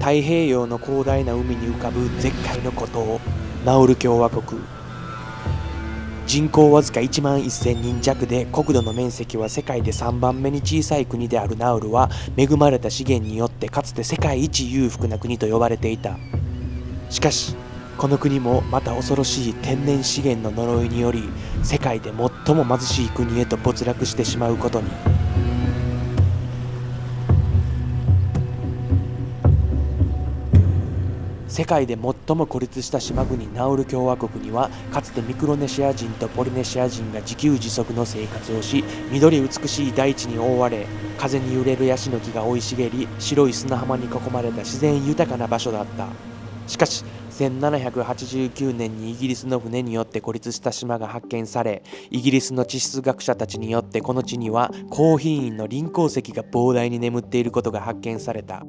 太平洋の広大な海に浮かぶ絶海の孤島ナウル共和国。人口わずか1万1000人弱で、国土の面積は世界で3番目に小さい国であるナウルは、恵まれた資源によってかつて世界一裕福な国と呼ばれていた。しかしこの国もまた恐ろしい天然資源の呪いにより、世界で最も貧しい国へと没落してしまうことに。世界で最も孤立した島国ナウル共和国には、かつてミクロネシア人とポリネシア人が自給自足の生活をし、緑美しい大地に覆われ、風に揺れるヤシの木が生い茂り、白い砂浜に囲まれた自然豊かな場所だった。しかし1789年にイギリスの船によって孤立した島が発見され、イギリスの地質学者たちによってこの地には高品位の輪鉱石が膨大に眠っていることが発見された。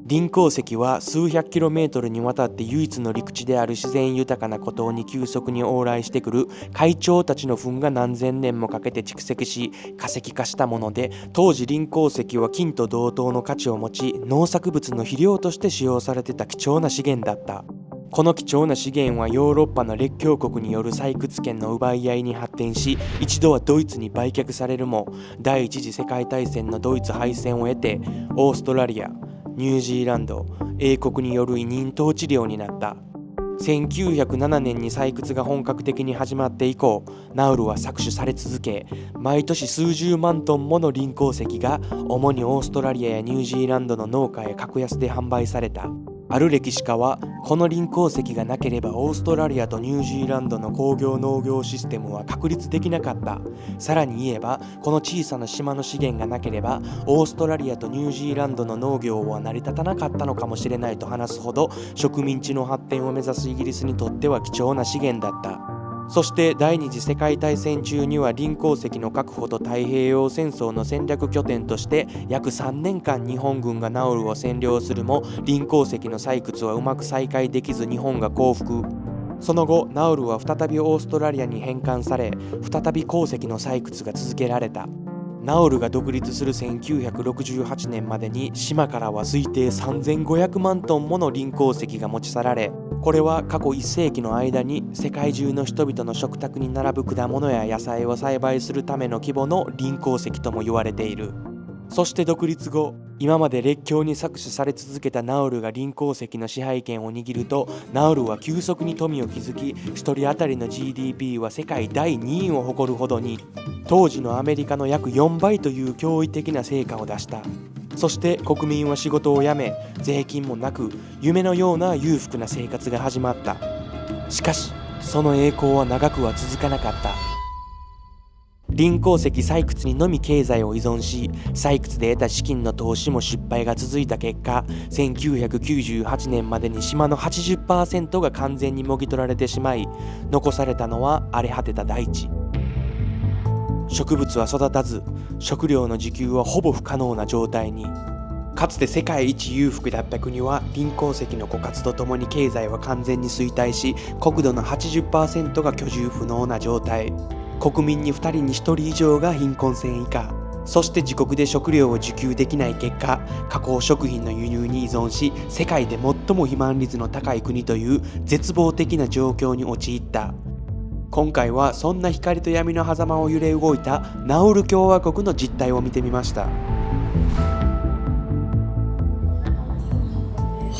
輪鉱石は数百キロメートルにわたって唯一の陸地である自然豊かな孤島に急速に往来してくる海鳥たちの糞が何千年もかけて蓄積し化石化したもので、当時輪鉱石は金と同等の価値を持ち、農作物の肥料として使用されていた貴重な資源だった。この貴重な資源はヨーロッパの列強国による採掘権の奪い合いに発展し、一度はドイツに売却されるも、第一次世界大戦のドイツ敗戦を経て、オーストラリア、ニュージーランド、英国による委任統治領になった。1907年に採掘が本格的に始まって以降、ナウルは搾取され続け、毎年数十万トンもの輪鉱石が主にオーストラリアやニュージーランドの農家へ格安で販売された。ある歴史家は、この輪鉱石がなければオーストラリアとニュージーランドの工業農業システムは確立できなかった。さらに言えば、この小さな島の資源がなければオーストラリアとニュージーランドの農業は成り立たなかったのかもしれないと話すほど、植民地の発展を目指すイギリスにとっては貴重な資源だった。そして第二次世界大戦中には輪鉱石の確保と太平洋戦争の戦略拠点として約3年間日本軍がナウルを占領するも、輪鉱石の採掘はうまく再開できず日本が降伏。その後ナウルは再びオーストラリアに返還され、再び鉱石の採掘が続けられた。ナウルが独立する1968年までに島からは推定3500万トンもの輪鉱石が持ち去られ、これは過去1世紀の間に世界中の人々の食卓に並ぶ果物や野菜を栽培するための規模の輪鉱石とも言われている。そして独立後、今まで列強に搾取され続けたナウルが輪鉱石の支配権を握ると、ナウルは急速に富を築き、1人当たりの GDP は世界第2位を誇るほどに、当時のアメリカの約4倍という驚異的な成果を出した。そして国民は仕事を辞め、税金もなく夢のような裕福な生活が始まった。しかしその栄光は長くは続かなかった。輪鉱石採掘にのみ経済を依存し、採掘で得た資金の投資も失敗が続いた結果、1998年までに島の 80% が完全にもぎ取られてしまい、残されたのは荒れ果てた大地。植物は育たず、食料の自給はほぼ不可能な状態に。かつて世界一裕福だった国は輪鉱石の枯渇とともに経済は完全に衰退し、国土の 80% が居住不能な状態。国民に2人に1人以上が貧困線以下。そして自国で食料を自給できない結果、加工食品の輸入に依存し、世界で最も肥満率の高い国という絶望的な状況に陥った。今回はそんな光と闇の狭間を揺れ動いたナウル共和国の実態を見てみました。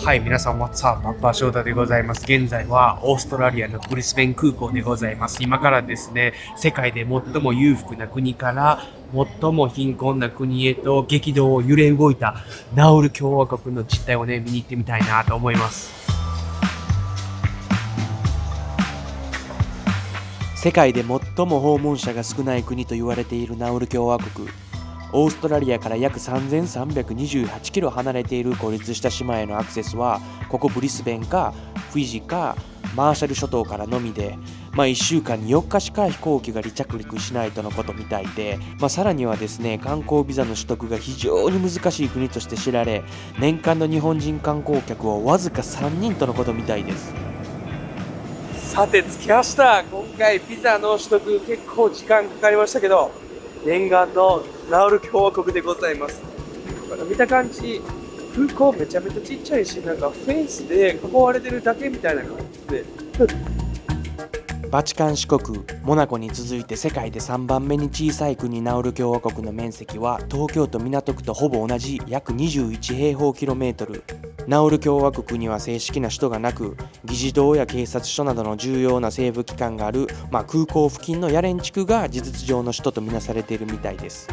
はい、皆さん、What's up? バッパー翔太でございます。現在はオーストラリアのブリスベン空港でございます。今からですね、世界で最も裕福な国から最も貧困な国へと激動を揺れ動いたナウル共和国の実態をね、見に行ってみたいなと思います。世界で最も訪問者が少ない国と言われているナウル共和国。オーストラリアから約3328キロ離れている孤立した島へのアクセスは、ここブリスベンかフィジーかマーシャル諸島からのみで、1週間に4日しか飛行機が離着陸しないとのことみたいで、さらにはですね、観光ビザの取得が非常に難しい国として知られ、年間の日本人観光客はわずか3人とのことみたいです。さて着きました。今回ビザの取得結構時間かかりましたけど、念願のナウル共和国でございます。見た感じ空港めちゃめちゃちっちゃいし、なんかフェンスで囲われてるだけみたいな感じで。バチカン市国モナコに続いて世界で3番目に小さい国ナウル共和国の面積は東京都港区とほぼ同じ約21平方キロメートル。ナウル共和国には正式な首都がなく、議事堂や警察署などの重要な政府機関がある、空港付近のヤレン地区が事実上の首都とみなされているみたいです。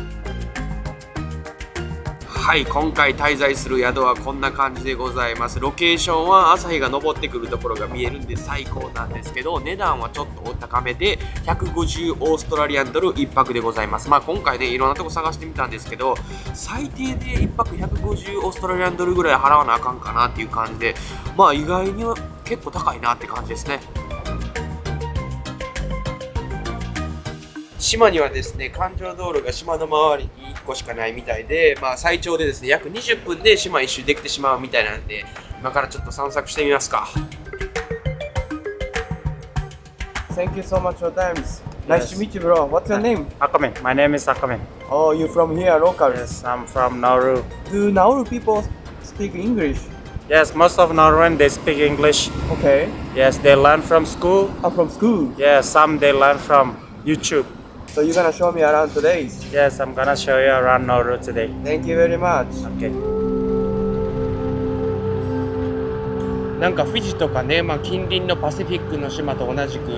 はい、今回滞在する宿はこんな感じでございます。ロケーションは朝日が昇ってくるところが見えるんで最高なんですけど、値段はちょっとお高めで150オーストラリアンドル1泊でございます。今回ね、いろんなとこ探してみたんですけど、最低で1泊150オーストラリアンドルぐらい払わなあかんかなっていう感じで、意外には結構高いなって感じですね。島にはですね、環状道路が島の周りに1個しかないみたいで、最長でですね、約20分で島一周できてしまうみたいなんで、今からちょっと散策してみますか。Thank you so much for your time. Nice to meet you, bro. What's your name? Akamen. My name is Akamen. Oh, you from here, local? Yes, I'm from Nauru. Do Nauru people speak English? Yes, most of Nauruan they speak English. Okay. Yes, they learn from school. I'm from school. Yes, some they learn from YouTube. So you're gonna show me around today? Yes, I'm gonna show you around Nauru today. Thank you very much. Okay. なんかフィジとかね、近隣のパシフィックの島と同じく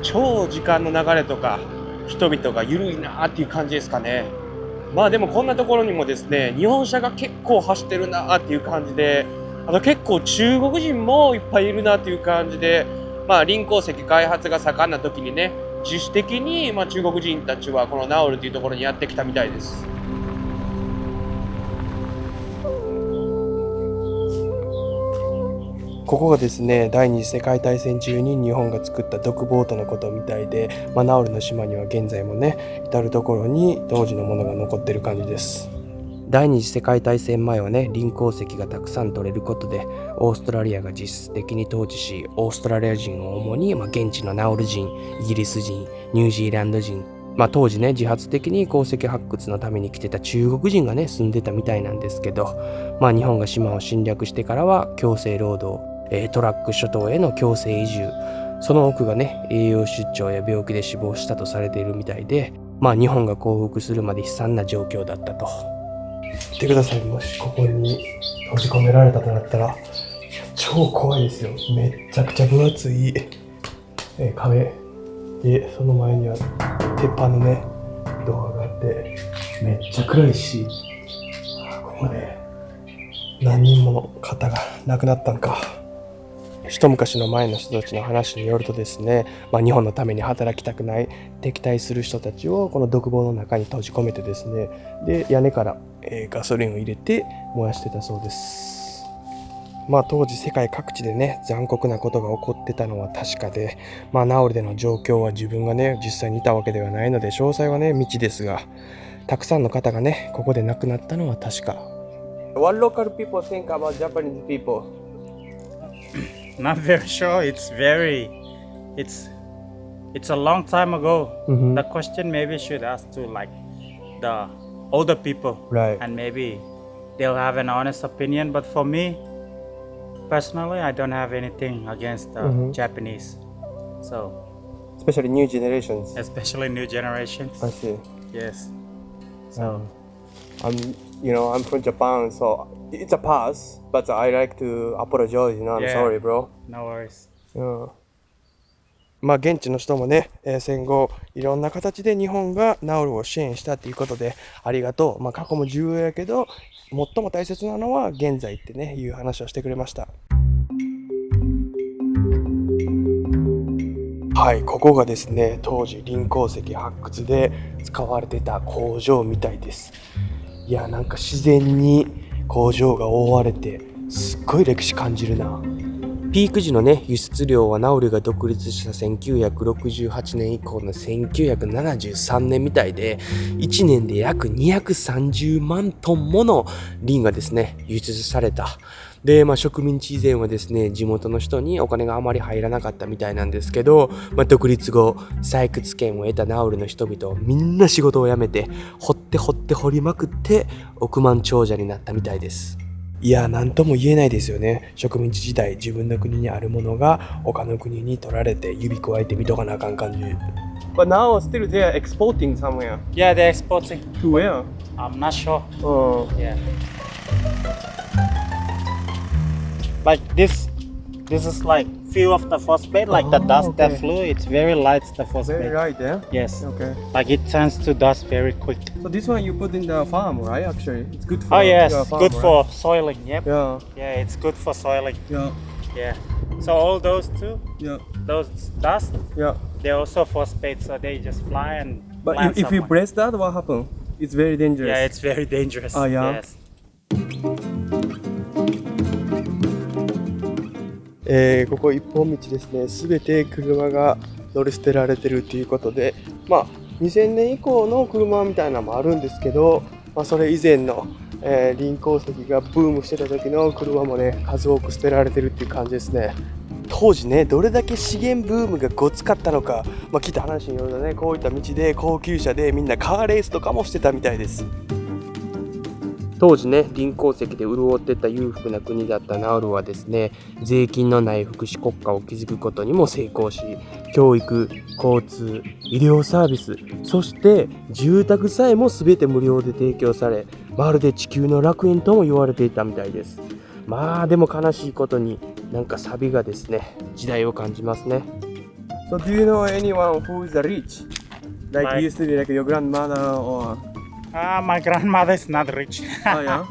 超時間の流れとか人々が緩いなっていう感じですかね。でもこんなところにもですね、日本車が結構走ってるなっていう感じで、あと結構中国人もいっぱいいるなっていう感じで、臨港石開発が盛んな時にね、自主的に中国人たちはこのナウルというところにやってきたみたいです。ここがですね、第二次世界大戦中に日本が作った独ボートのことみたいで、ナウルの島には現在もね、至る所に当時のものが残ってる感じです。第二次世界大戦前はね、臨港石がたくさん取れることでオーストラリアが実質的に統治し、オーストラリア人を主に現地のナウル人、イギリス人、ニュージーランド人、当時ね、自発的に鉱石発掘のために来てた中国人がね、住んでたみたいなんですけど、日本が島を侵略してからは強制労働、トラック諸島への強制移住、その多くがね、栄養失調や病気で死亡したとされているみたいで、日本が降伏するまで悲惨な状況だったと。見てください。もしここに閉じ込められたとなったら超怖いですよ。めっちゃくちゃ分厚い、壁で、その前には鉄板のねドアがあって、めっちゃ暗いし、ここで何人もの方が亡くなったんか。一昔の前の人たちの話によるとですね、日本のために働きたくない敵対する人たちをこの独房の中に閉じ込めてですね、で屋根から、ガソリンを入れて燃やしてたそうです。当時世界各地でね、残酷なことが起こってたのは確かで、ナウルでの状況は自分がね実際にいたわけではないので詳細はね未知ですが、たくさんの方がねここで亡くなったのは確か。What local people think about Japanese people? Not very sure. It's a long time ago. Mm-hmm. The question maybe should ask to like the older people, Right. and maybe they'll have an honest opinion. But for me, personally, I don't have anything against the Japanese. So, Especially new generations. especially new generations. I see. Yes. So, I'm from Japan, so it's a pass, but I like to apologize. I'm Yeah. sorry, bro. no worries. 現地の人もね、戦後いろんな形で日本がナウルを支援したということでありがとう。過去も重要やけど最も大切なのは現在ってねいう話をしてくれました。はい、ここがですね、当時臨港石発掘で使われてた工場みたいです。いや、なんか自然に工場が覆われてすっごい歴史感じるな。ピーク時のね、輸出量はナウルが独立した1968年以降の1973年みたいで、1年で約230万トンものリンがですね、輸出された。で、植民地以前はですね、地元の人にお金があまり入らなかったみたいなんですけど、独立後、採掘権を得たナウルの人々みんな仕事を辞めて、掘りまくって億万長者になったみたいです。いや、なんとも言えないですよね。植民地時代、自分の国にあるものが他の国に取られて指くわえて見とかなあかん感じ。But now still they are exporting somewhere. Yeah, they're exporting. To where? I'm not sure. Oh. Yeah. Like this is like few of the phosphate, like the dust that okay. flew. It's very light, the phosphate. Very right there. Yes. Okay. Like it turns to dust very quick. So this one you put in the farm, right? Actually, it's good for Oh yes, your farm, good right? for soiling. Yep. Yeah. Yeah, it's good for soiling. Yeah. Yeah. So all those two, Yeah. those dust, Yeah. they're also phosphate, so they just fly and But land if you someone. press that, what happens? It's very dangerous. Yeah, it's very dangerous. Oh, yeah? Yes. ここ一本道ですね。すべて車が乗り捨てられてるということで、2000年以降の車みたいなのもあるんですけど、それ以前の、臨鉱石がブームしてた時の車もね、数多く捨てられてるっていう感じですね。当時ね、どれだけ資源ブームがごつかったのか、聞いた話によるとね、こういった道で高級車でみんなカーレースとかもしてたみたいです。当時ね、臨鉱石で潤ってた裕福な国だったナウルはですね、税金のない福祉国家を築くことにも成功し、教育、交通、医療サービス、そして住宅さえも全て無料で提供され、まるで地球の楽園とも言われていたみたいです。でも悲しいことになんかサビがですね、時代を感じますね。So do you know anyone who is rich? Like My- used to be like your grandmother or? My grandmother is not rich. Oh yeah.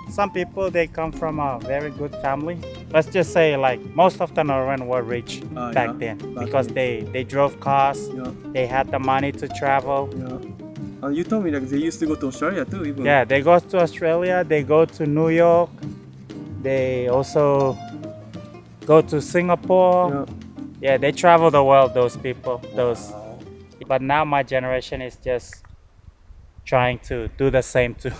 Some people they come from a very good family. Let's just say like most of the Norwegians were rich Oh, back yeah. then Back because then. they drove cars, Yeah. they had the money to travel. Yeah. You told me like they used to go to Australia too, even. Yeah, they go to Australia, they go to New York, they also go to Singapore. Yeah. Yeah, they travel the world, those people. Those. But now my generation is just trying to do the same too.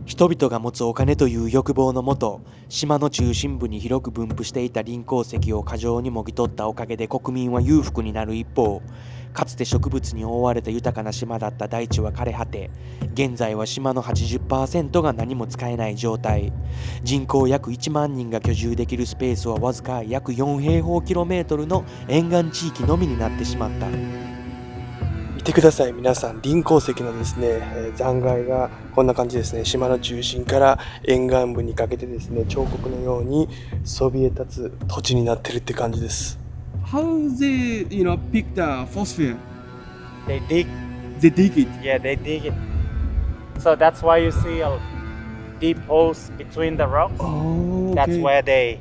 人々が持つお金という欲望のもと、島の中心部に広く分布していた臨鉱石を過剰にもぎ取ったおかげで国民は裕福になる一方、かつて植物に覆われた豊かな島だった大地は枯れ果て、現在は島の 80% が何も使えない状態。人口約1万人が居住できるスペースはわずか約4平方キロメートルの沿岸地域のみになってしまった。見てください、皆さん。臨鉱石のですね、残骸がこんな感じですね。島の中心から沿岸部にかけてですね、彫刻のようにそびえ立つ土地になってるって感じです。How they, pick the phosphate? They dig. They dig it. Yeah, they dig it. So that's why you see deep holes between the rocks. Oh, That's where they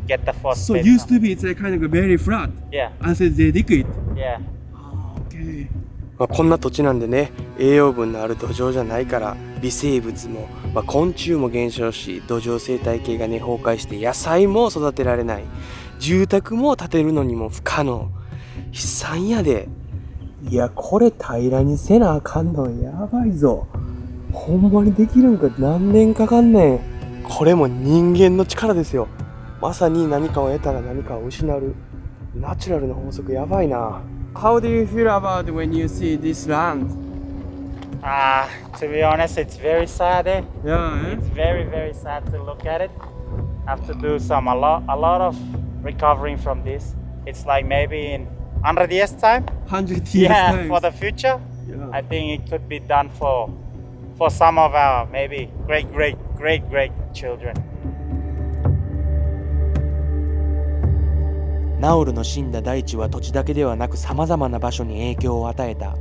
get the So phosphate. used from. to be it's like kind of very flat. Yeah, And so they dig it. yeah. Okay. こんな土地なんでね、栄養分のある土壌じゃないから微生物も、昆虫も減少し、土壌生態系がね崩壊して野菜も育てられない、住宅も建てるのにも不可能、悲惨やで。いや、これ平らにせなあかんのやばいぞ。ほんまにできるんか。何年かかんねん。これも人間の力ですよ。まさに何かを得たら何かを失うナチュラルな法則。やばいな。How do you feel about when you see this land? To be honest, it's very sad. Yeah, It's very, very sad to look at it. I have to do a lot of recovering from this. It's like maybe in 100 years time. 100 years Yeah, times. for the future. Yeah. I think it could be done for some of our maybe great children. ナウルの死んだ大地は土地だけではなく様々な場所に影響を与えた。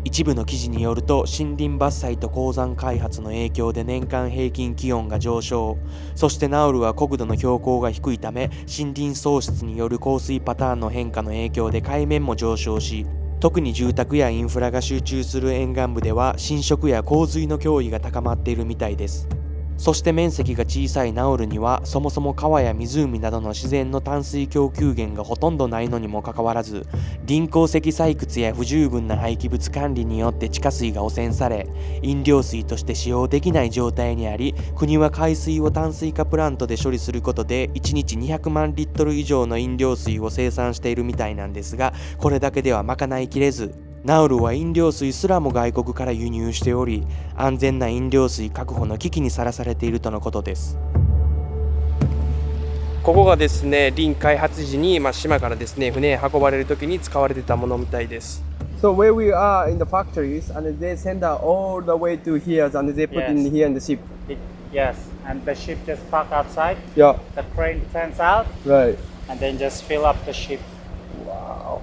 一部の記事によると、森林伐採と鉱山開発の影響で年間平均気温が上昇。そしてナウルは国土の標高が低いため、森林喪失による降水パターンの変化の影響で海面も上昇し、特に住宅やインフラが集中する沿岸部では浸食や洪水の脅威が高まっているみたいです。そして面積が小さいナウルにはそもそも川や湖などの自然の淡水供給源がほとんどないのにもかかわらず、臨鉱石採掘や不十分な廃棄物管理によって地下水が汚染され、飲料水として使用できない状態にあり、国は海水を淡水化プラントで処理することで1日200万リットル以上の飲料水を生産しているみたいなんですが、これだけでは賄いきれず、ナウルは飲料水すらも外国から輸入しており、安全な飲料水確保の危機にさらされているとのことです。ここがですね、林開発時に、島からですね、船へ運ばれるときに使われてたものみたいです。So where we are in the factories, and they send us all the way to here, and they put in Yes. here in the ship. Yes, and the ship just park outside. Yeah, The crane turns out, right. and then just fill up the ship. Wow.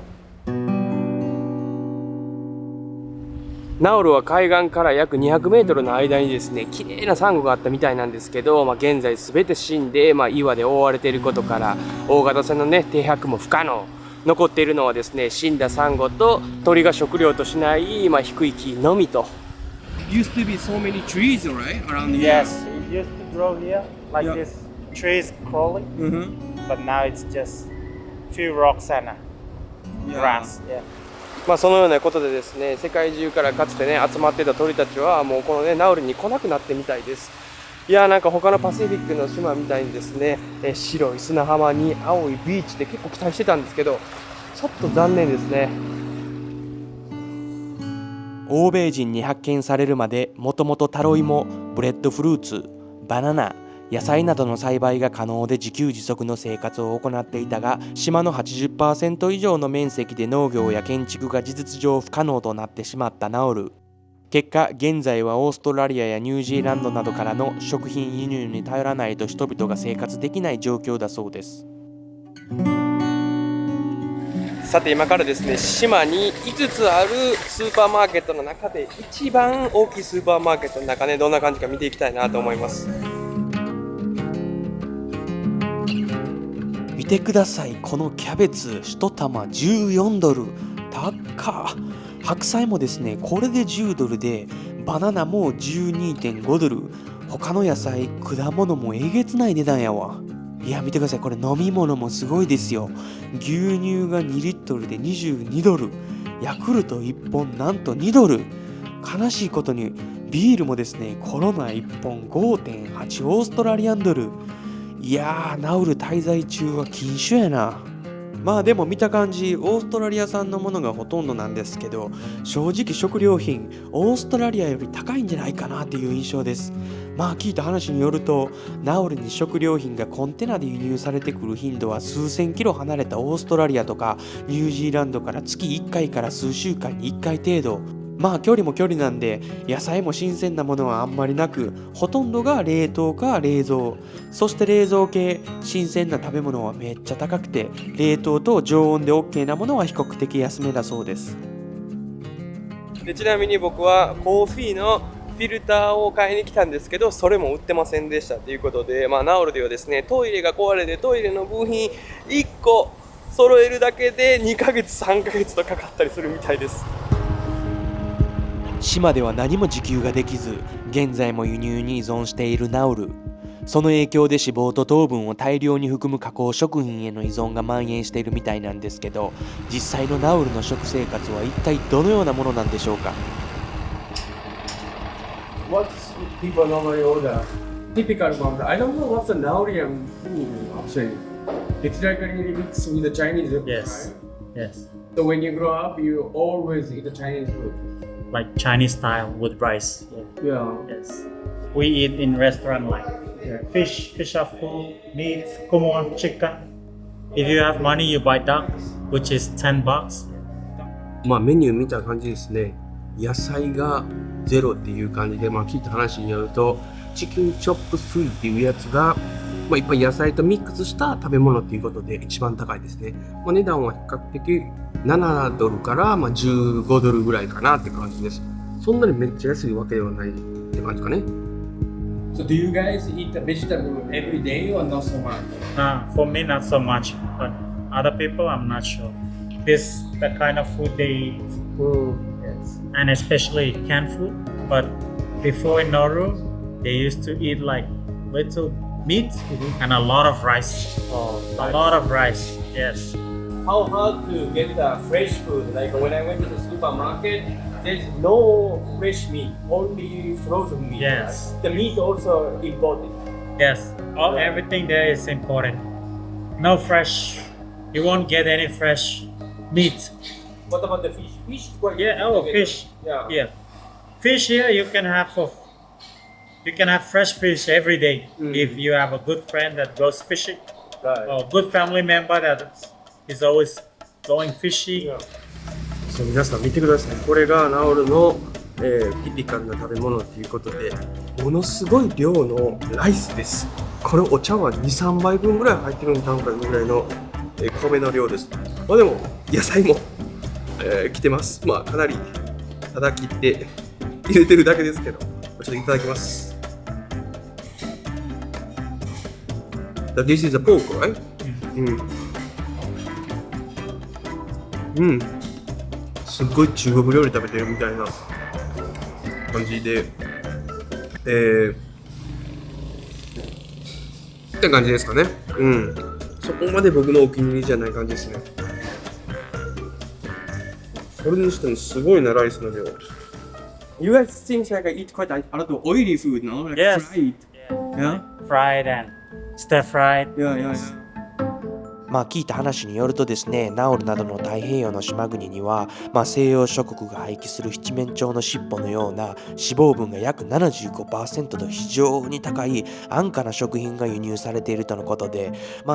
ナウルは海岸から約200メートルの間にですね、綺麗なサンゴがあったみたいなんですけど、現在すべて死んで、岩で覆われていることから、大型船のね、停泊も不可能。残っているのはですね、死んだサンゴと鳥が食料としない、低い木のみと。Used to be so many trees, right? Around here. Yes, it used to grow here like Yeah. this, trees crawling, but now it's just few rocks and grass. Yeah. そのようなことでですね、世界中からかつてね、集まってた鳥たちはもうこのね、ナウルに来なくなってみたいです。いやー、なんか他のパシフィックの島みたいにですね、白い砂浜に青いビーチで結構期待してたんですけど、ちょっと残念ですね。欧米人に発見されるまで、もともとタロイモ、ブレッドフルーツ、バナナ、野菜などの栽培が可能で自給自足の生活を行っていたが、島の 80% 以上の面積で農業や建築が事実上不可能となってしまったナウル。結果、現在はオーストラリアやニュージーランドなどからの食品輸入に頼らないと人々が生活できない状況だそうです。さて今からですね、島に5つあるスーパーマーケットの中で一番大きいスーパーマーケットの中ね、どんな感じか見ていきたいなと思います。見てください、このキャベツ1玉14ドル。高っ。白菜もですね、これで10ドルで、バナナも 12.5 ドル。他の野菜、果物もえげつない値段やわ。いや見てください、これ飲み物もすごいですよ。牛乳が2リットルで22ドル。ヤクルト1本なんと2ドル。悲しいことにビールもですね、コロナ1本 5.8 オーストラリアンドル。いやー、ナウル滞在中は禁酒やな。でも見た感じオーストラリア産のものがほとんどなんですけど、正直食料品オーストラリアより高いんじゃないかなっていう印象です。聞いた話によると、ナウルに食料品がコンテナで輸入されてくる頻度は数千キロ離れたオーストラリアとかニュージーランドから月1回から数週間に1回程度。距離も距離なんで、野菜も新鮮なものはあんまりなく、ほとんどが冷凍か冷蔵。そして冷蔵系、新鮮な食べ物はめっちゃ高くて、冷凍と常温で OK なものは比較的安めだそうです。ちなみに僕はコーヒーのフィルターを買いに来たんですけど、それも売ってませんでしたということで、ナウルではですね、トイレが壊れてトイレの部品1個揃えるだけで2ヶ月3ヶ月とかかったりするみたいです。島では何も自給ができず、現在も輸入に依存しているナウル。その影響で脂肪と糖分を大量に含む加工食品への依存が蔓延しているみたいなんですけど、実際のナウルの食生活は一体どのようなものなんでしょうか。 What's people normally order? Typical one. I don't know what's the Naurian food actually. It's like really mixed with the Chinese food, Yes, right? yes, So when you grow up, you always eat the Chinese food. like Chinese style with rice. Yeah. Yes, we eat in restaurant like fish are full, meat, kumon, chicken. If you have money, you buy duck, which is $10. メニュー見た感じですね。野菜がゼロっていう感じで、聞いた話によると、チキンチョップスーっていうやつが、いっぱい野菜とミックスした食べ物っていうことで一番高いですね。値段は比較的7ドルから15ドルぐらいかなって感じです。そんなにめっちゃ安いわけではないって感じかね。So do you guys eat the vegetable every day or not so much? For me, not so much, but other people, I'm not sure. This the kind of food they eat, yes, and especially canned food. But before in Nauru, they used to eat like little meat and a lot of rice. A lot of rice, yes. How hard to get the fresh food? Like when I went to the supermarket, there's no fresh meat, only frozen meat. Yes. Right? The meat also imported. Yes, everything there is important. No fresh, you won't get any fresh meat What about the fish? Fish is quite Yeah, oh, okay. fish. Yeah. Yeah. Fish here you can have fresh fish every day if you have a good friend that goes fishing Right. or good family member that is always going fishing. Yeah. そう皆さん見てください。これがナウルの、ティピカルな食べ物ということで、ものすごい量のライスです。これお茶碗2、3杯分ぐらい入ってるんちゃうかぐらいの、米の量です。まあでも野菜も、来てます。まあかなりただ切って入れてるだけですけど、ちょっといただきます。This is a pork, right? すっごい中国料理食べてるみたいな感じで、って感じですかね。そこまで僕のお気に入りじゃない感じですね。それにしてもすごいなライスの量。You guys seems like I eat quite a lot of oily food, no? Like Yes. fried. Yeah? Fried and stir fried. Yeah. まあ聞いた話によるとですね、ナウルなどの太平洋の島国には、西洋諸国が廃棄する七面鳥の尻尾のような脂肪分が約 75% と非常に高い安価な食品が輸入されているとのことで、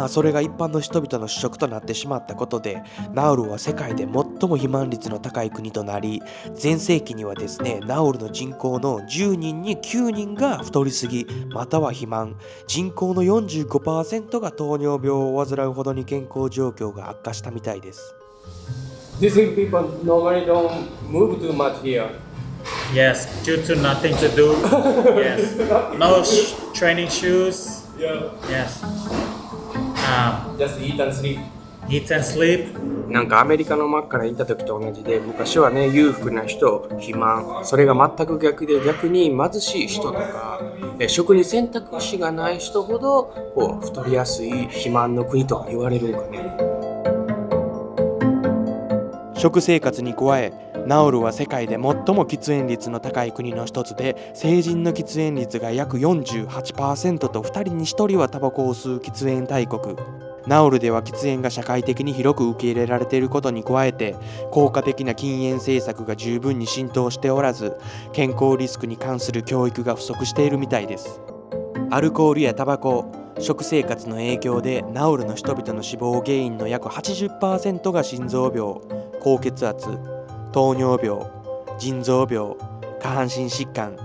それが一般の人々の主食となってしまったことで、ナウルは世界で最も肥満率の高い国となり、前世紀にはですね、ナウルの人口の10人に9人が太りすぎまたは肥満、人口の 45% が糖尿病を患うほどに健康状況が悪化したみたいです。Do you think people normally don't move too much here? Yes, due to nothing to do. Yes. No training shoes. Yeah. Yes. Just eat and sleep. Eat and sleep. なんかアメリカの真っから行った時と同じで、昔はね、裕福な人、肥満、それが全く逆で、逆に貧しい人とか、食に選択肢がない人ほど太りやすい肥満の国とか言われるんかね。食生活に加え、ナウルは世界で最も喫煙率の高い国の一つで、成人の喫煙率が約 48% と2人に1人はタバコを吸う喫煙大国。ナウルでは喫煙が社会的に広く受け入れられていることに加えて、効果的な禁煙政策が十分に浸透しておらず、健康リスクに関する教育が不足しているみたいです。アルコールやタバコ、食生活の影響でナウルの人々の死亡原因の約 80% が心臓病、高血圧、糖尿病、腎臓病、下半身疾患。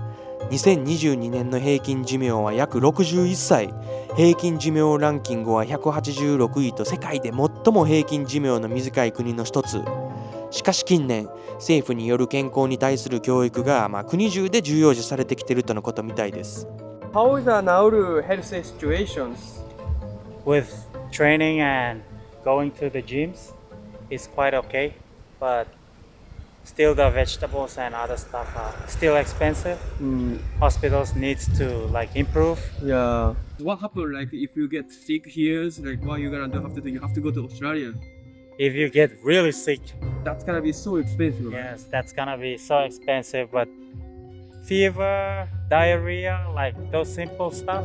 2022年の平均寿命は約61歳。平均寿命ランキングは186位と世界で最も平均寿命の短い国の一つ。しかし近年、政府による健康に対する教育が国中で重要視されてきているとのことみたいです。How is the Nauru health situations? With training and going to the gyms, it's quite okay. But still the vegetables and other stuff are still expensive. Hospitals needs to improve. Yeah. What happens if you get sick here? What you gonna have to do? You have to go to Australia. If you get really sick, That's gonna be so expensive. Right? yes, that's gonna be so expensive. But fever, diarrhea, those simple stuff.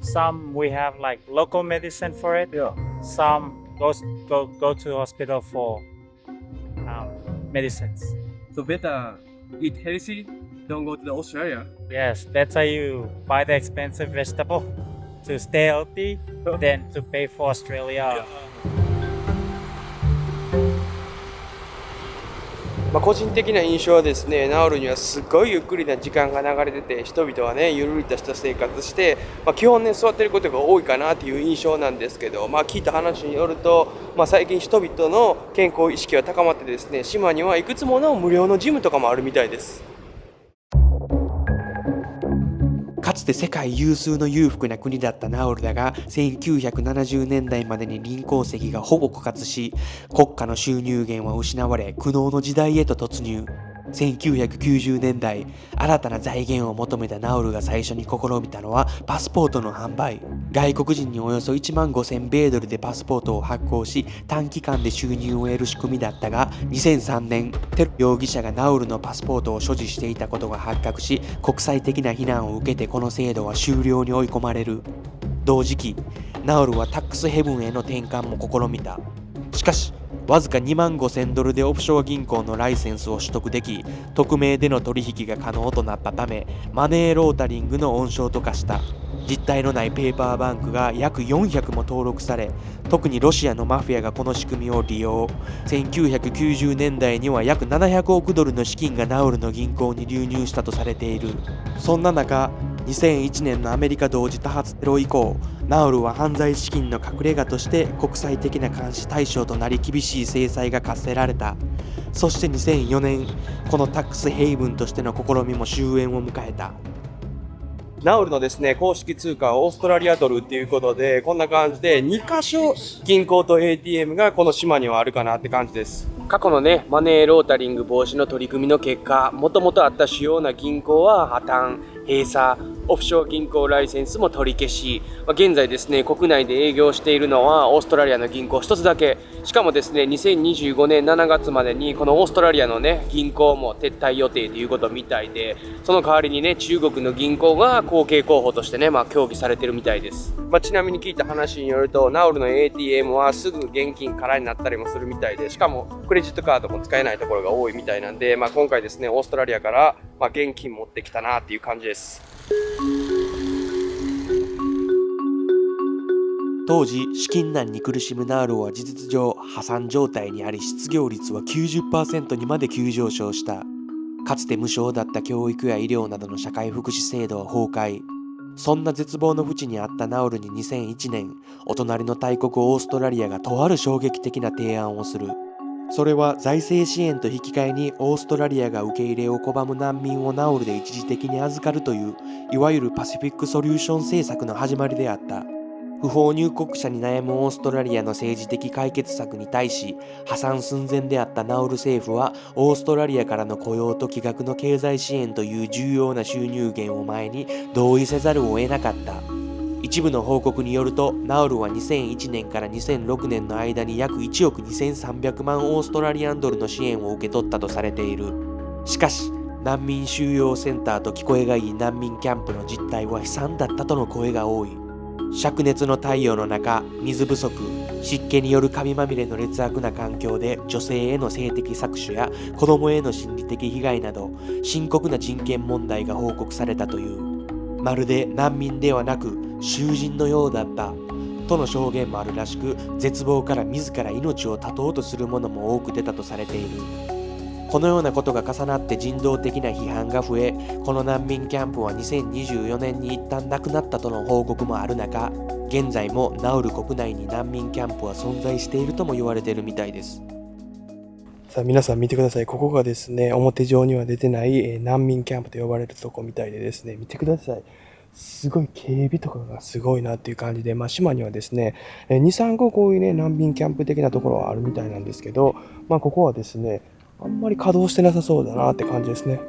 Some we have local medicine for it. Yeah. Some go to hospital for medicines. So better eat healthy. Don't go to the Australia. Yes, better you buy the expensive vegetable to stay healthy than to pay for Australia. 個人的な印象はですね、ナウルにはすごいゆっくりな時間が流れてて、人々はね、ゆるりとした生活して、基本ね、座ってることが多いかなっていう印象なんですけど、聞いた話によると、最近人々の健康意識が高まってですね、島にはいくつもの無料のジムとかもあるみたいです。かつて世界有数の裕福な国だったナウルだが、1970年代までに林鉱石がほぼ枯渇し、国家の収入源は失われ、苦悩の時代へと突入。1990年代、新たな財源を求めたナウルが最初に試みたのはパスポートの販売。外国人におよそ1万5000米ドルでパスポートを発行し、短期間で収入を得る仕組みだったが、2003年、テロ容疑者がナウルのパスポートを所持していたことが発覚し、国際的な非難を受けてこの制度は終了に追い込まれる。同時期、ナウルはタックスヘブンへの転換も試みた。しかしわずか$25,000でオフショア銀行のライセンスを取得でき、匿名での取引が可能となったため、マネーロータリングの温床と化した。実体のないペーパーバンクが約400も登録され、特にロシアのマフィアがこの仕組みを利用。1990年代には約700億ドルの資金がナウルの銀行に流入したとされている。そんな中、2001年のアメリカ同時多発テロ以降、ナウルは犯罪資金の隠れ家として国際的な監視対象となり、厳しい制裁が課せられた。そして2004年、このタックスヘイブンとしての試みも終焉を迎えた。ナウルのですね、公式通貨はオーストラリアドルっていうことで、こんな感じで2カ所銀行と ATM がこの島にはあるかなって感じです。過去のね、マネーロータリング防止の取り組みの結果、もともとあった主要な銀行は破綻、閉鎖、オフショア銀行ライセンスも取り消し、現在ですね、国内で営業しているのはオーストラリアの銀行一つだけ。しかもですね、2025年7月までにこのオーストラリアのね、銀行も撤退予定ということみたいで、その代わりにね、中国の銀行が後継候補としてね、協議されてるみたいです。ちなみに聞いた話によると、ナウルの ATM はすぐ現金空になったりもするみたいで、しかもクレジットカードも使えないところが多いみたいなんで、今回ですね、オーストラリアから現金持ってきたなっていう感じです。当時、資金難に苦しむナウルは事実上破産状態にあり、失業率は 90% にまで急上昇した。かつて無償だった教育や医療などの社会福祉制度は崩壊。そんな絶望の淵にあったナウルに2001年、お隣の大国オーストラリアがとある衝撃的な提案をする。それは財政支援と引き換えにオーストラリアが受け入れを拒む難民をナウルで一時的に預かるという、いわゆるパシフィックソリューション政策の始まりであった。不法入国者に悩むオーストラリアの政治的解決策に対し、破産寸前であったナウル政府はオーストラリアからの雇用と巨額の経済支援という重要な収入源を前に同意せざるを得なかった。一部の報告によると、ナウルは2001年から2006年の間に約1億2300万オーストラリアンドルの支援を受け取ったとされている。しかし、難民収容センターと聞こえがいい難民キャンプの実態は悲惨だったとの声が多い。灼熱の太陽の中、水不足、湿気によるカビまみれの劣悪な環境で女性への性的搾取や子供への心理的被害など深刻な人権問題が報告されたという。まるで難民ではなく囚人のようだったとの証言もあるらしく、絶望から自ら命を絶とうとする者も多く出たとされている。このようなことが重なって人道的な批判が増え、この難民キャンプは2024年に一旦なくなったとの報告もある中、現在もナウル国内に難民キャンプは存在しているとも言われているみたいです。さあ皆さん見てください。ここがですね、表上には出てない難民キャンプと呼ばれるとこみたいでですね、見てください。すごい警備とかがすごいなっていう感じで、島にはですね、2、3個こういうね、難民キャンプ的なところはあるみたいなんですけど、ここはですね、あんまり稼働してなさそうだなって感じですね。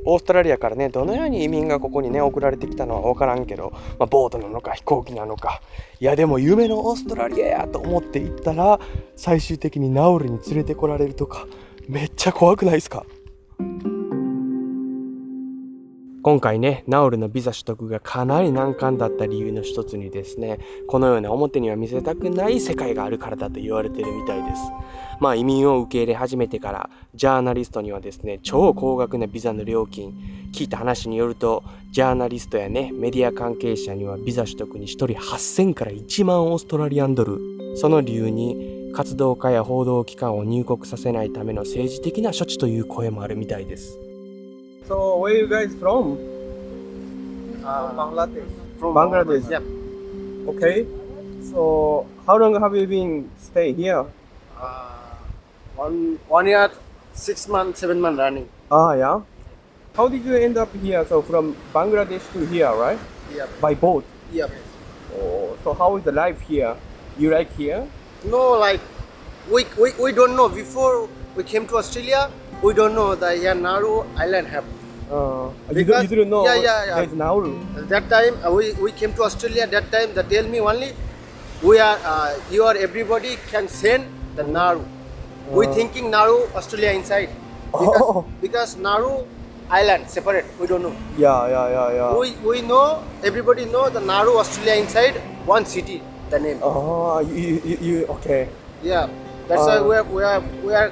オーストラリアからね、どのように移民がここにね、送られてきたのは分からんけど、ボートなのか飛行機なのか、いやでも夢のオーストラリアやと思って行ったら、最終的にナウルに連れてこられるとか、めっちゃ怖くないですか？今回ね、ナウルのビザ取得がかなり難関だった理由の一つにですね、このような表には見せたくない世界があるからだと言われているみたいです。移民を受け入れ始めてから、ジャーナリストにはですね、超高額なビザの料金、聞いた話によると、ジャーナリストやね、メディア関係者にはビザ取得に1人8000から1万オーストラリアンドル。その理由に、活動家や報道機関を入国させないための政治的な処置という声もあるみたいです。So where are you guys from? Bangladesh. From Bangladesh. Yeah. Okay. So how long have you been stay here? 1 year, 6 months, 7 months running. Yeah. How did you end up here? So from Bangladesh to here, right? Yeah. By boat. Yeah. Oh, so how is the life here? You like here? No, like we don't know. Before we came to Australia, we don't know that here Nauru Island have. You didn't know Yeah. there's Nauru. That time we came to Australia. That time they tell me only you are everybody can send the Nauru. We thinking Nauru Australia inside because Nauru Island separate. We don't know. Yeah. We know everybody know the Nauru Australia inside one city. the name. Oh, you okay. Yeah, that's why we are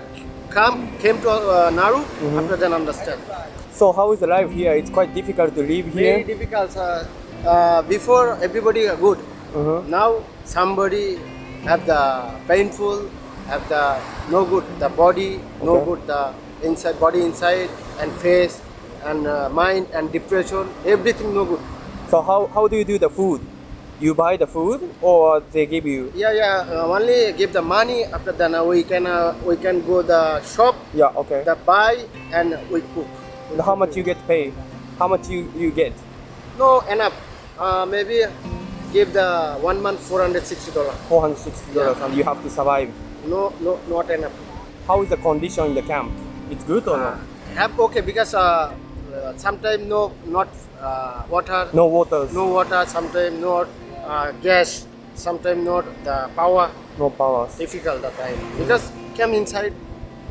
came to Nauru. After then understand. So how is the life here? It's quite difficult to live Very here. difficult. Before everybody are good. Now somebody have the painful, have the no good the body, no Okay. good the inside body inside and face and mind and depression. Everything no good. So how do you do the food? You buy the food or they give you? Yeah. Only give the money. After then we can go the shop, Yeah, okay. the buy and we cook. And how much you get paid? How much you get? No enough. Maybe give the 1 month $460. $460 and you have to survive. No, not enough. How is the condition in the camp? It's good or not? Have okay because sometimes not water, No waters, no water. Sometimes not gas. Sometimes not the power. no powers. Difficult that time because come inside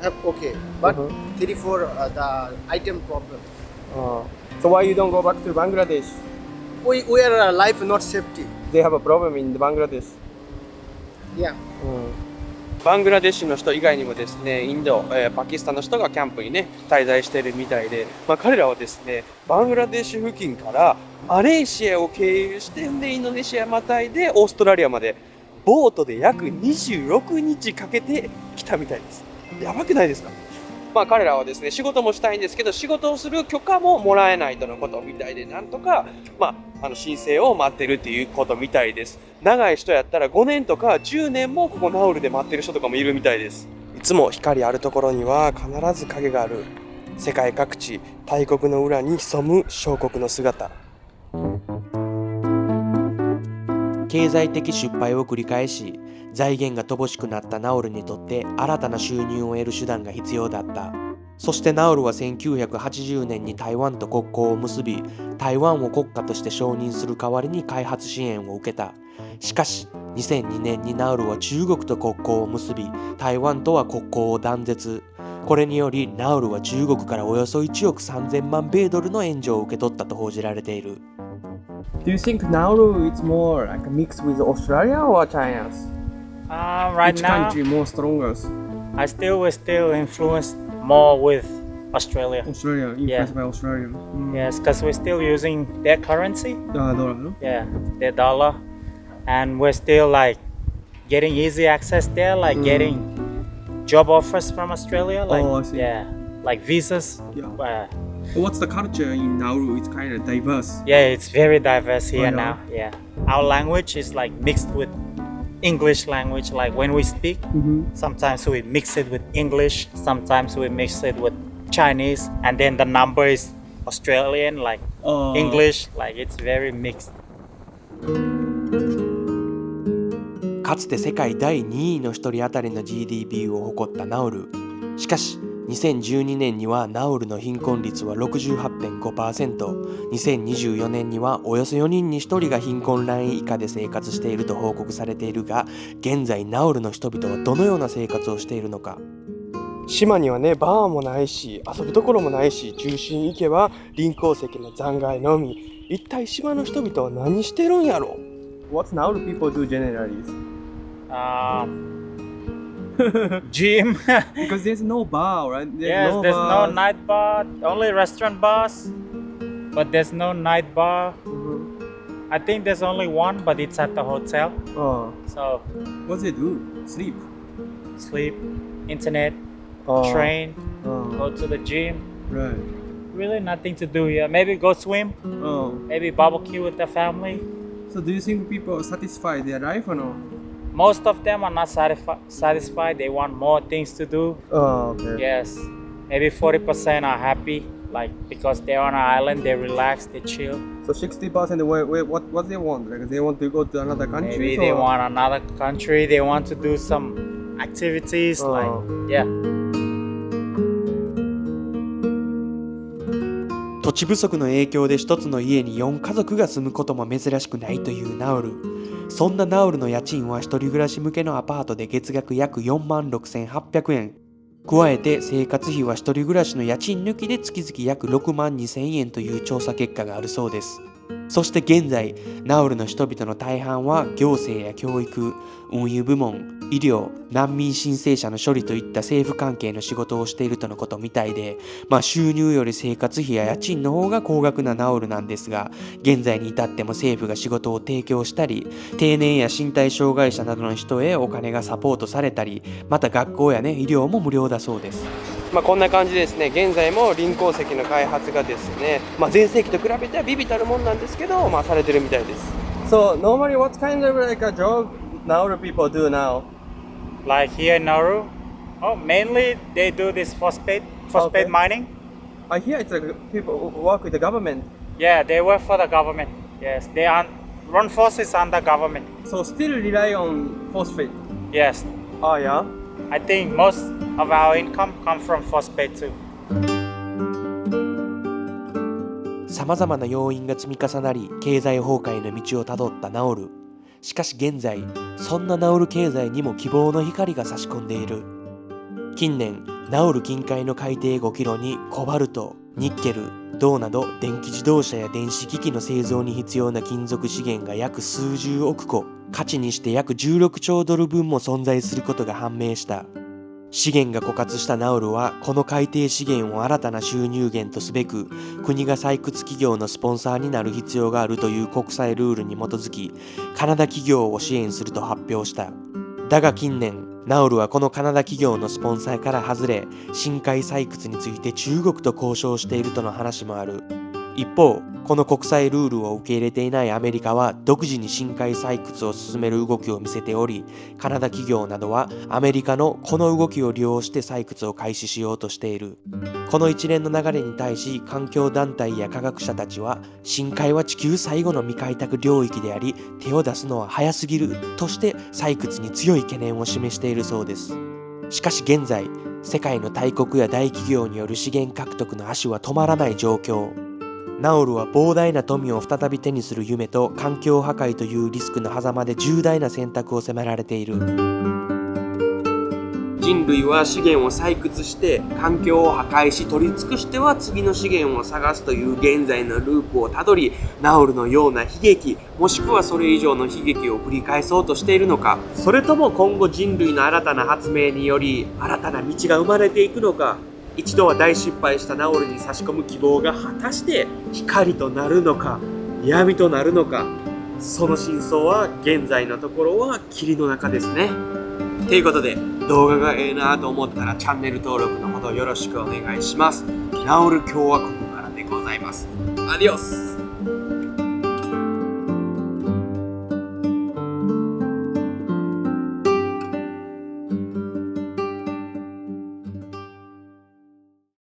have okay, but 3-4 the item problem. So why you don't go back to Bangladesh? We are life not safety. They have a problem in Bangladesh. Yeah. バングラデシュの人以外にもですね、インド、パキスタンの人がキャンプにね、滞在しているみたいで、彼らはですね、バングラデシュ付近からマレーシアを経由して、でインドネシアまたいでオーストラリアまでボートで約26日かけて来たみたいです。やばくないですか？彼らはですね、仕事もしたいんですけど、仕事をする許可ももらえないとのことみたいで、なんとか、申請を待ってるっていうことみたいです。長い人やったら5年とか10年もここナウルで待ってる人とかもいるみたいです。いつも光あるところには必ず影がある。世界各地、大国の裏に潜む小国の姿。経済的失敗を繰り返し、財源が乏しくなったナウルにとって新たな収入を得る手段が必要だった。そしてナウルは1980年に台湾と国交を結び、台湾を国家として承認する代わりに開発支援を受けた。しかし2002年にナウルは中国と国交を結び、台湾とは国交を断絶。これによりナウルは中国からおよそ1億3000万米ドルの援助を受け取ったと報じられている。Do you think Nauru is more like a mix with Australia or China? Right Which now, country more strongest? we're still influenced more with Australia. Australia, influenced by Australia. Yes, because we're still using their currency. Dollar, no? Yeah, their dollar, and we're still like getting easy access there, like getting job offers from Australia. Like I see. yeah, like visas. Yeah. What's the culture in Nauru? It's kind of diverse. Yeah, it's very diverse here yeah. now. Yeah, our language is like mixed with English language. Like when we speak, sometimes we mix it with English, sometimes we mix it with Chinese, and then the number is Australian, like English. Like it's very mixed. かつて世界第2位の1人当たりの GDP を誇ったナウル。しかし2012年にはナウルの貧困率は 68.5%、2024年にはおよそ4人に1人が貧困ライン以下で生活していると報告されているが、現在ナウルの人々はどのような生活をしているのか。島にはね、バーもないし、遊ぶところもないし、中心行けば臨港石の残骸のみ。一体島の人々は何してるんやろ？ What Nauru people do generally? Gym. Because there's no bar, right? Yes, there's no night bar. Only restaurant bars, but there's no night bar. I think there's only one, but it's at the hotel. So What they do? Sleep. sleep, internet, train, go to the gym. Right. Really nothing to do here. Maybe go swim, maybe barbecue with the family. So do you think people are satisfied their life or no? Most of them are not satisfied. They want more things to do. Okay. Yes, maybe 40% are happy, like because they're on an island, they relax, they chill. So 60% what they want? Like they want to go to another country? Maybe they want another country. They want to do some activities, like yeah. 土地不足の影響で一つの家に4家族が住むことも珍しくないというナウル。そんなナウルの家賃は一人暮らし向けのアパートで月額約46,800円。加えて生活費は一人暮らしの家賃抜きで月々約62,000円という調査結果があるそうです。そして現在、ナウルの人々の大半は行政や教育、運輸部門、医療、難民申請者の処理といった政府関係の仕事をしているとのことみたいで、収入より生活費や家賃の方が高額なナウルなんですが、現在に至っても政府が仕事を提供したり、定年や身体障害者などの人へお金がサポートされたり、また学校や医療も無料だそうです。こんな感じでですね、現在も臨港石の開発がですね、前世紀と比べては微々たるもんなんですけど、されてるみたいです。So normally, what kind of like a job Nauru people do now? Like here in Nauru, mainly they do this phosphate Okay. mining. I hear it's like people who work with the government. Yeah, they work for the government. Yes, run forces under government. So still rely on phosphate. Yes, Oh yeah. I think most of our income come from phosphate too. さまざまな要因が積み重なり、経済崩壊の道をたどったナウル。しかし現在、そんなナウル経済にも希望の光が差し込んでいる。近年、ナウル近海の海底5キロにコバルト、ニッケル、銅など電気自動車や電子機器の製造に必要な金属資源が約数十億個、価値にして約16兆ドル分も存在することが判明した。資源が枯渇したナウルは、この海底資源を新たな収入源とすべく、国が採掘企業のスポンサーになる必要があるという国際ルールに基づき、カナダ企業を支援すると発表した。だが近年、ナウルはこのカナダ企業のスポンサーから外れ、深海採掘について中国と交渉しているとの話もある。一方、この国際ルールを受け入れていないアメリカは独自に深海採掘を進める動きを見せており、カナダ企業などはアメリカのこの動きを利用して採掘を開始しようとしている。この一連の流れに対し、環境団体や科学者たちは、深海は地球最後の未開拓領域であり、手を出すのは早すぎるとして採掘に強い懸念を示しているそうです。しかし現在、世界の大国や大企業による資源獲得の足は止まらない状況。ナウルは膨大な富を再び手にする夢と環境破壊というリスクの狭間で重大な選択を迫られている。人類は資源を採掘して環境を破壊し、取り尽くしては次の資源を探すという現在のループをたどり、ナウルのような悲劇、もしくはそれ以上の悲劇を繰り返そうとしているのか、それとも今後人類の新たな発明により新たな道が生まれていくのか。一度は大失敗したナウルに差し込む希望が果たして光となるのか闇となるのか、その真相は現在のところは霧の中ですね。ということで、動画がええなと思ったらチャンネル登録のほどよろしくお願いします。ナウル共和国からでございます。アディオス。